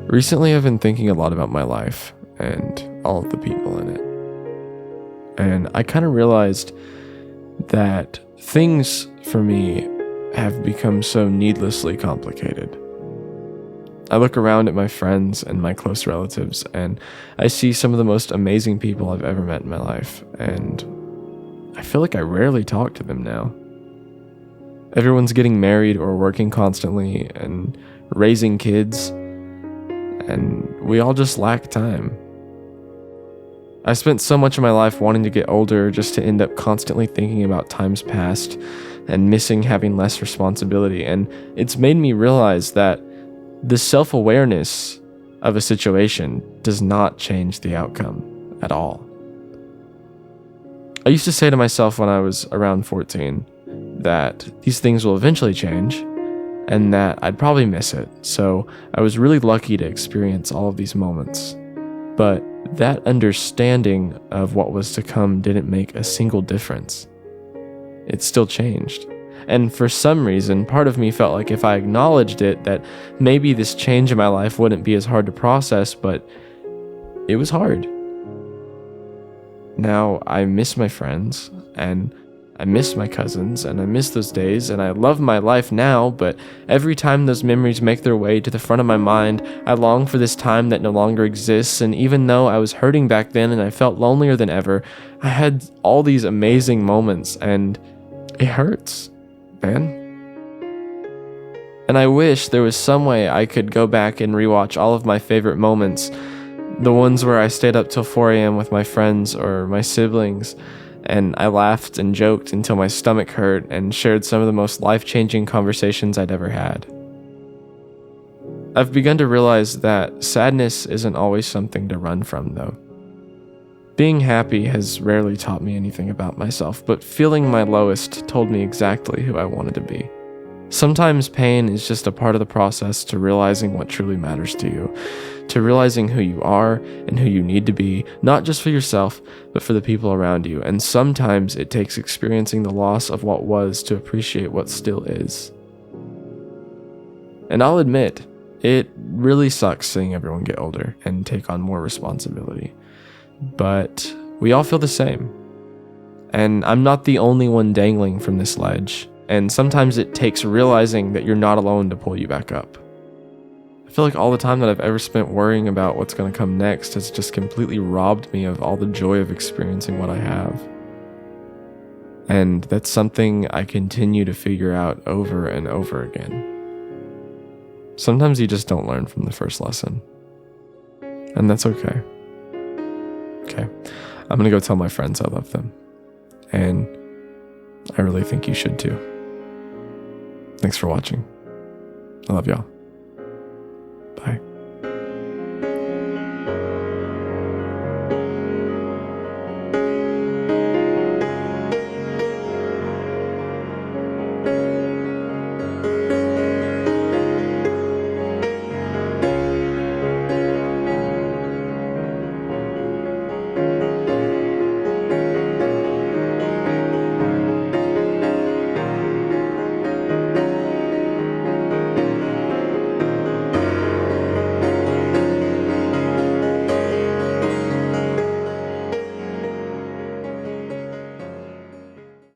Recently, I've been thinking a lot about my life and all of the people in it. And I kind of realized that things for me have become so needlessly complicated. I look around at my friends and my close relatives, and I see some of the most amazing people I've ever met in my life, and I feel like I rarely talk to them now. Everyone's getting married or working constantly and raising kids, and we all just lack time. I spent so much of my life wanting to get older just to end up constantly thinking about times past and missing having less responsibility, and it's made me realize that the self-awareness of a situation does not change the outcome at all. I used to say to myself when I was around 14 that these things will eventually change and that I'd probably miss it, so I was really lucky to experience all of these moments. But that understanding of what was to come didn't make a single difference. It still changed. And for some reason, part of me felt like if I acknowledged it, that maybe this change in my life wouldn't be as hard to process, but it was hard. Now I miss my friends, and I miss my cousins, and I miss those days, and I love my life now, but every time those memories make their way to the front of my mind, I long for this time that no longer exists, and even though I was hurting back then and I felt lonelier than ever, I had all these amazing moments, and it hurts, man. And I wish there was some way I could go back and rewatch all of my favorite moments, the ones where I stayed up till 4 a.m. with my friends or my siblings, and I laughed and joked until my stomach hurt and shared some of the most life-changing conversations I'd ever had. I've begun to realize that sadness isn't always something to run from, though. Being happy has rarely taught me anything about myself, but feeling my lowest told me exactly who I wanted to be. Sometimes pain is just a part of the process to realizing what truly matters to you, to realizing who you are and who you need to be, not just for yourself, but for the people around you. And sometimes it takes experiencing the loss of what was to appreciate what still is. And I'll admit, it really sucks seeing everyone get older and take on more responsibility. But we all feel the same. And I'm not the only one dangling from this ledge. And sometimes it takes realizing that you're not alone to pull you back up. I feel like all the time that I've ever spent worrying about what's going to come next has just completely robbed me of all the joy of experiencing what I have. And that's something I continue to figure out over and over again. Sometimes you just don't learn from the first lesson. And that's okay. Okay, I'm gonna go tell my friends I love them. And I really think you should too. Thanks for watching. I love y'all.